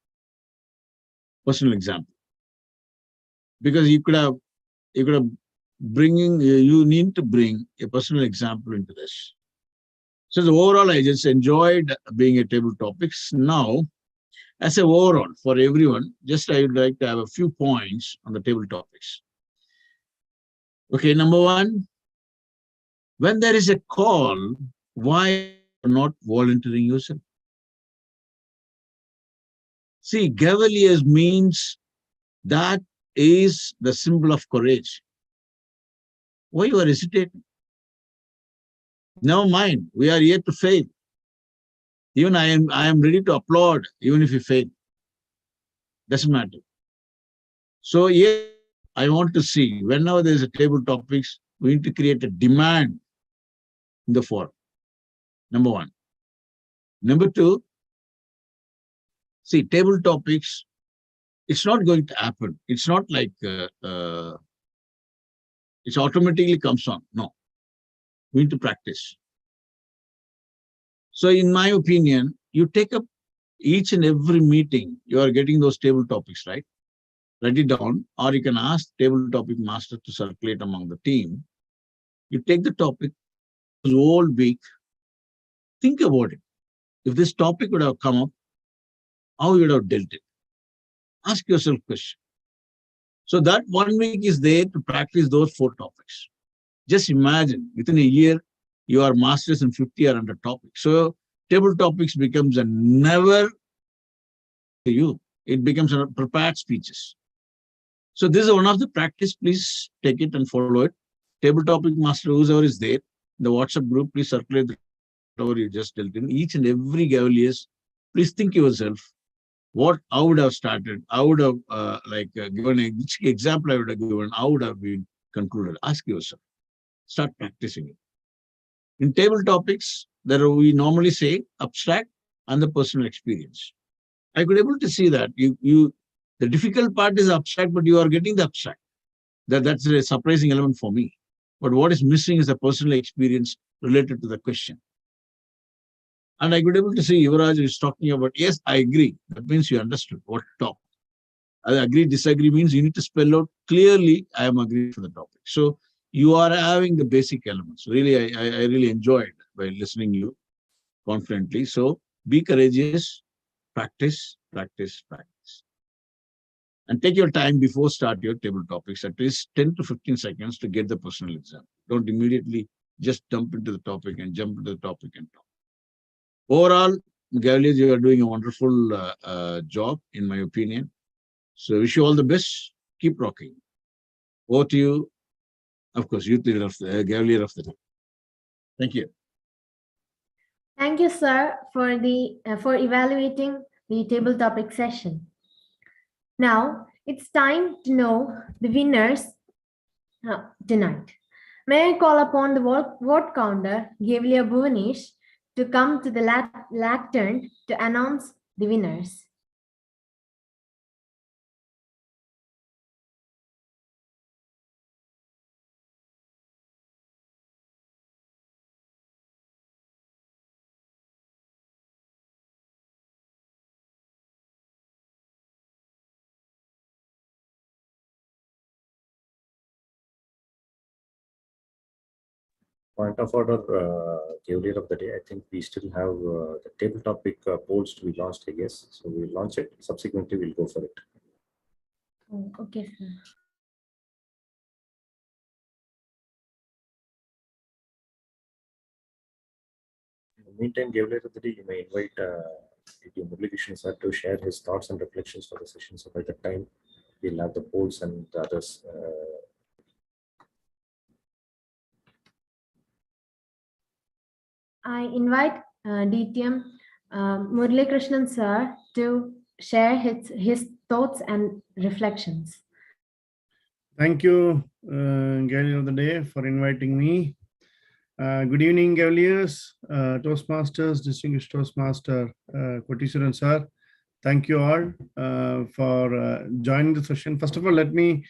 personal example. Because you need to bring a personal example into this. So the overall, I just enjoyed being a table topics. Now, as a overall for everyone, just I would like to have a few points on the table topics. Okay, number 1, when there is a call, why not volunteering yourself? See, Gavaliers means that is the symbol of courage. Why you are hesitating? Never mind, we are here to fail. Even I am ready to applaud, even if you fail. Doesn't matter. So here, I want to see, whenever there is a table topics, we need to create a demand in the forum. Number 1. Number 2, see, table topics, it's not going to happen. It's not like it automatically comes on. No. We need to practice. So in my opinion, you take up each and every meeting, you are getting those table topics, right? Write it down, or you can ask table topic master to circulate among the team. You take the topic, the whole week, think about it. If this topic would have come up, how you would have dealt it? Ask yourself a question. So that 1 week is there to practice those 4 topics. Just imagine, within a year, you are masters in 50 or 100 topics. So table topics becomes a never to you. It becomes a prepared speeches. So this is one of the practice. Please take it and follow it. Table topic master, whoever is there, the WhatsApp group, please circulate the whatever you just dealt in. Each and every Gavaliers, please think yourself, how would have started? I would have given which example I would have given, how would have been concluded? Ask yourself. Start practicing it. In table topics, we normally say abstract and the personal experience. I could able to see that the difficult part is abstract, but you are getting the abstract. That's a surprising element for me. But what is missing is the personal experience related to the question. And I could able to see Yuvraj is talking about, yes, I agree. That means you understood what to talk. I agree, disagree means you need to spell out clearly, I am agreeing for the topic. So you are having the basic elements. Really, I really enjoyed by listening you confidently. So be courageous, practice, practice, practice. And take your time before start your table topics, at least 10 to 15 seconds to get the personal exam. Don't immediately just jump into the topic and jump into the topic and talk. Overall, Gaveliers, you are doing a wonderful job, in my opinion. So wish you all the best. Keep rocking. Over to you, of course, youth leader of the Gavelier of the day. Thank you. Thank you, sir, for evaluating the table topic session. Now it's time to know the winners tonight. May I call upon the vote counter, Gavelier Bhuvanesh, to come to the lectern to announce the winners. Point of order, Gavelier of the day. I think we still have the table topic polls to be launched, I guess. So we'll launch it. Subsequently, we'll go for it. Oh, okay, sir. In the meantime, Gavelier of the day, you may invite D.T. Muralikrishnan sir to share his thoughts and reflections for the session. So by that time, we'll have the polls and the others. I invite DTM Muralikrishnan sir to share his thoughts and reflections. Thank you, Gavelier of the day, for inviting me. Good evening, Gaveliers, Toastmasters, distinguished Toastmaster Kottisaran sir. Thank you all for joining the session. First of all, let me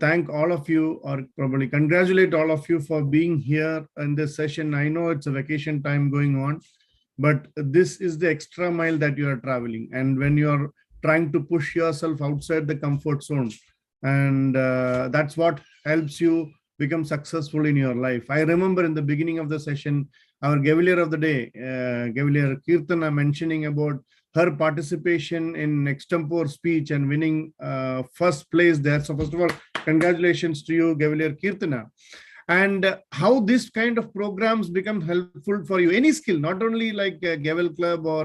thank all of you, or probably congratulate all of you for being here in this session. I know it's a vacation time going on, but this is the extra mile that you are traveling. And when you are trying to push yourself outside the comfort zone, and that's what helps you become successful in your life. I remember in the beginning of the session, our Gavelier of the day, Gavelier Kirtana, mentioning about her participation in extempore speech and winning first place there. So first of all, congratulations to you, Gavelier Kirtana. And how this kind of programs become helpful for you, any skill, not only like a Gavel Club or,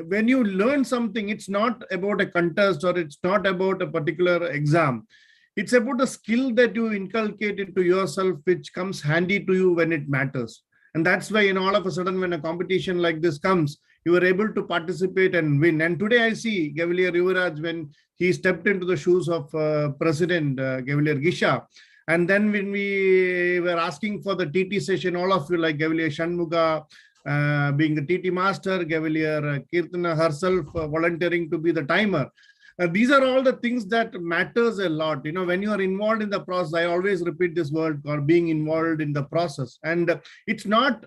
when you learn something, it's not about a contest or it's not about a particular exam. It's about the skill that you inculcate into yourself, which comes handy to you when it matters. And that's why, all of a sudden, when a competition like this comes, you are able to participate and win. And today I see Gavelier Yuvraj, when he stepped into the shoes of President Gavelier Gisha. And then when we were asking for the TT session, all of you like Gavelier Shanmuga, being the TT master, Gavelier Kirtana herself volunteering to be the timer. These are all the things that matters a lot. When you are involved in the process, I always repeat this word called being involved in the process. And it's not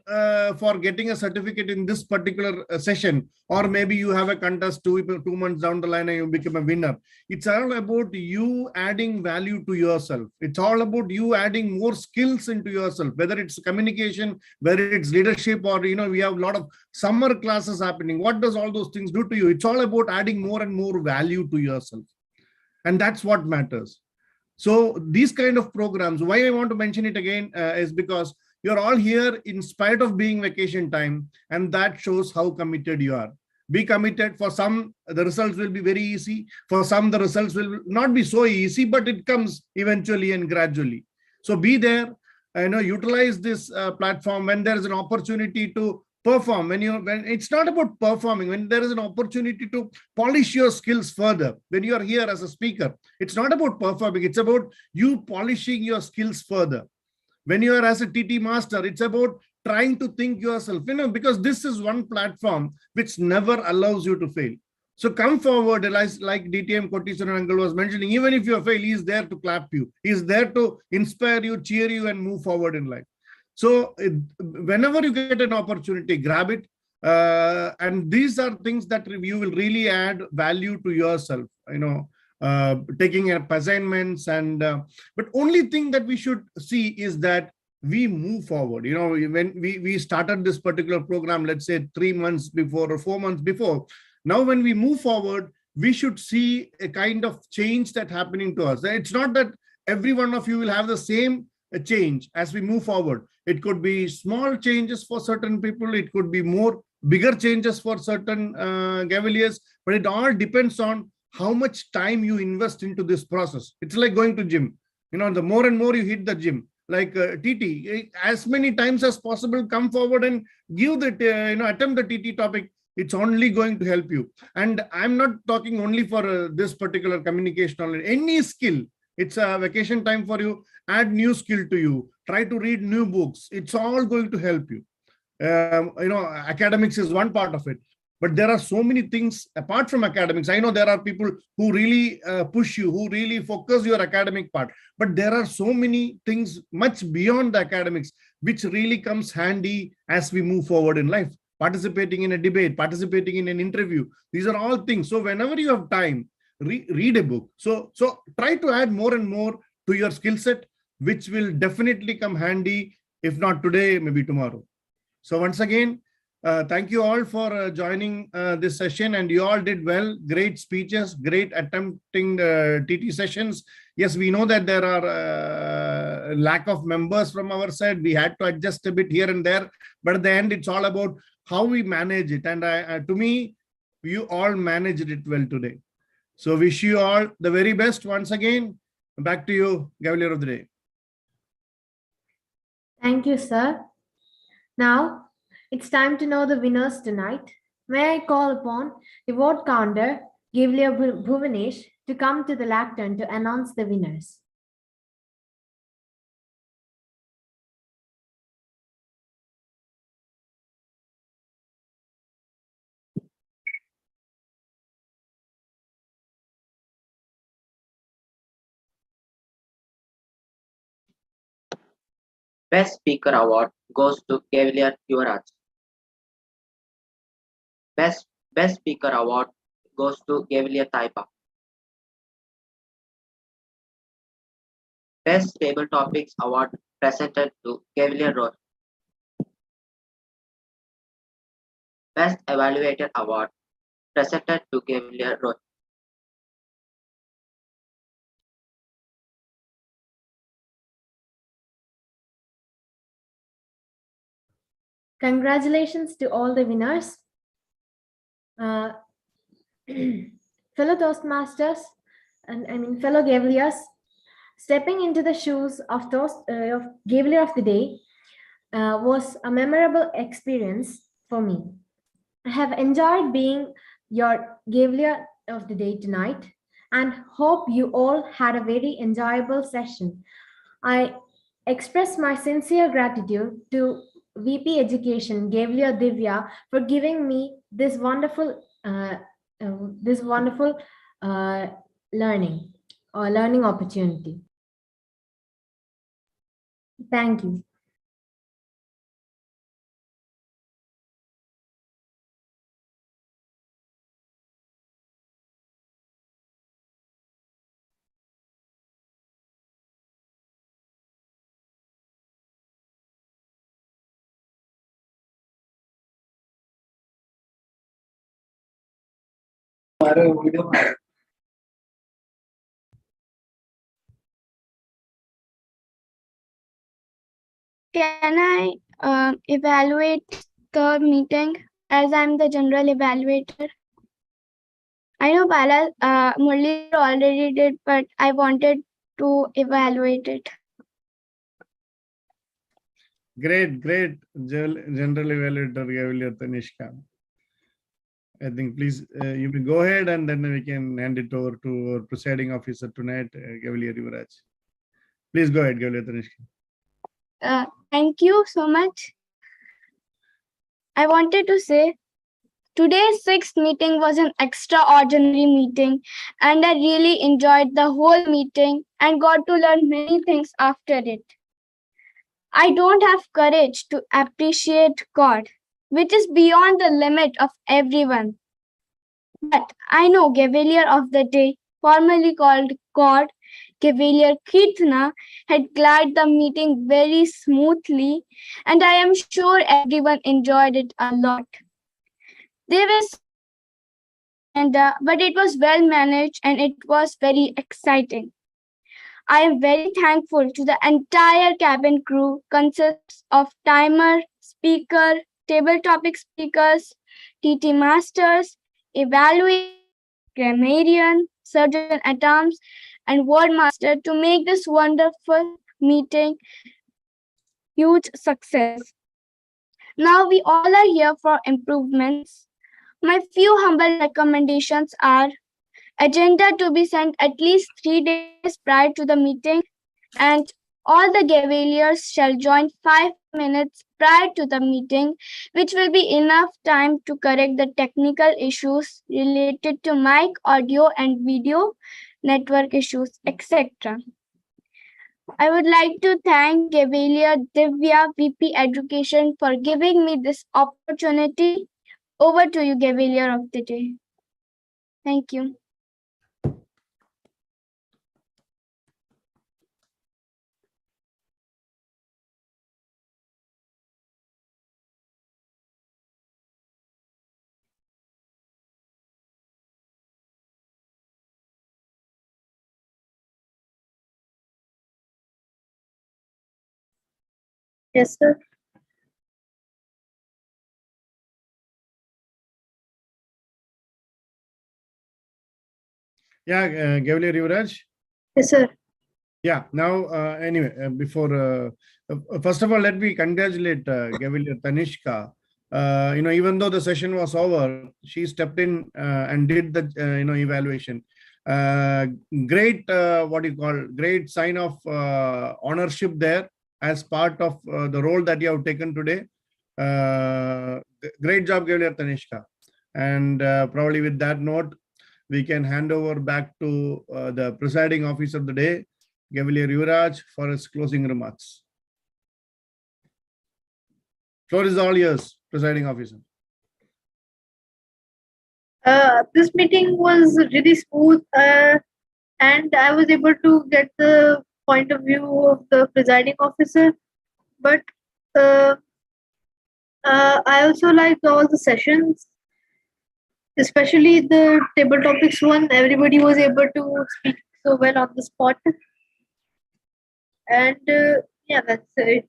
for getting a certificate in this particular session, or maybe you have a contest 2 months down the line and you become a winner. It's all about you adding value to yourself. It's all about you adding more skills into yourself, whether it's communication, whether it's leadership, or, we have a lot of summer classes happening. What does all those things do to you? It's all about adding more and more value to yourself. And that's what matters. So these kind of programs, why I want to mention it again is because you're all here in spite of being vacation time, and that shows how committed you are. Be committed. For some, the results will be very easy. For some, the results will not be so easy, but it comes eventually and gradually. So be there, utilize this platform when there is an opportunity to perform. When it's not about performing, when there is an opportunity to polish your skills further, when you are here as a speaker, it's not about performing, it's about you polishing your skills further. When you are as a TT master, it's about trying to think yourself, because this is one platform which never allows you to fail. So come forward, like DTM Kottisaran uncle was mentioning, even if you fail, he is there to clap you. He is there to inspire you, cheer you, and move forward in life. So whenever you get an opportunity, grab it. And these are things that you will really add value to yourself, taking up assignments. And but only thing that we should see is that we move forward. When we started this particular program, let's say 3 months before or 4 months before, now when we move forward, we should see a kind of change that's happening to us. It's not that every one of you will have the same change as we move forward. It could be small changes for certain people. It could be more bigger changes for certain Gaveliers, but it all depends on how much time you invest into this process. It's like going to gym. The more and more you hit the gym, like TT, as many times as possible, come forward and give that, attempt the TT topic. It's only going to help you. And I'm not talking only for this particular communication, only any skill. It's a vacation time for you. Add new skill to you. Try to read new books. It's all going to help you. Academics is one part of it. But there are so many things apart from academics. I know there are people who really push you, who really focus your academic part. But there are so many things much beyond the academics, which really comes handy as we move forward in life. Participating in a debate, participating in an interview. These are all things. So whenever you have time, read a book. So try to add more and more to your skill set, which will definitely come handy, if not today, maybe tomorrow. So once again, thank you all for joining this session, and you all did well. Great speeches, great attempting TT sessions. Yes, we know that there are lack of members from our side. We had to adjust a bit here and there, but at the end, it's all about how we manage it. And to me, you all managed it well today. So wish you all the very best once again. Back to you, Gavelier of the Day. Thank you, sir. Now, it's time to know the winners tonight. May I call upon the vote counter, Gavelier Bhuvanesh, to come to the lectern to announce the winners. Best Speaker Award goes to Gavelier Yuvraj. Best Speaker Award goes to Gavelier Taipa. Best Table Topics Award presented to Gavelier Road. Best Evaluator Award presented to Gavelier Road. Congratulations to all the winners. Fellow Toastmasters, and fellow Gaveliers, stepping into the shoes of Gavelier of the Day was a memorable experience for me. I have enjoyed being your Gavelier of the Day tonight and hope you all had a very enjoyable session. I express my sincere gratitude to VP Education, Gavelier Divya, for giving me this wonderful learning opportunity. Thank you. Can I evaluate the meeting as I'm the general evaluator? I know Bala Murli already did, but I wanted to evaluate it. Great, General Evaluator Gavelier Tanishka. I think please, you may go ahead and then we can hand it over to our presiding officer tonight, Gavelier Yuvraj. Please go ahead, Gavelier Tanishka. Thank you so much. I wanted to say, today's 6th meeting was an extraordinary meeting, and I really enjoyed the whole meeting and got to learn many things after it. I don't have courage to appreciate God, which is beyond the limit of everyone. But I know Gavalier of the day, formerly called God, Gavalier Kirtana, had glided the meeting very smoothly, and I am sure everyone enjoyed it a lot. There was but it was well managed and it was very exciting. I am very thankful to the entire cabin crew, consists of timer, speaker, table topic speakers, TT masters, evaluator, grammarian, surgeon at arms, and word master to make this wonderful meeting huge success. Now we all are here for improvements. My few humble recommendations are agenda to be sent at least 3 days prior to the meeting, and all the Gavaliers shall join 5 minutes prior to the meeting, which will be enough time to correct the technical issues related to mic, audio, and video, network issues, etc. I would like to thank Gavalier Divya, VP Education, for giving me this opportunity. Over to you, Gavalier of the day. Thank you. Yes, sir. Yeah, Gavalier Yuvraj. Yes, sir. Yeah, now, anyway, first of all, let me congratulate Gavalier Tanishka. Even though the session was over, she stepped in and did the, evaluation. Great, great sign of ownership there as part of the role that you have taken today. Great job, Gavalier Tanishka. And probably with that note, we can hand over back to the presiding officer of the day, Gavalier Yuvraj, for his closing remarks. Floor is all yours, presiding officer. This meeting was really smooth, and I was able to get the point of view of the presiding officer. But I also liked all the sessions, especially the table topics one. Everybody was able to speak so well on the spot. And yeah, that's it.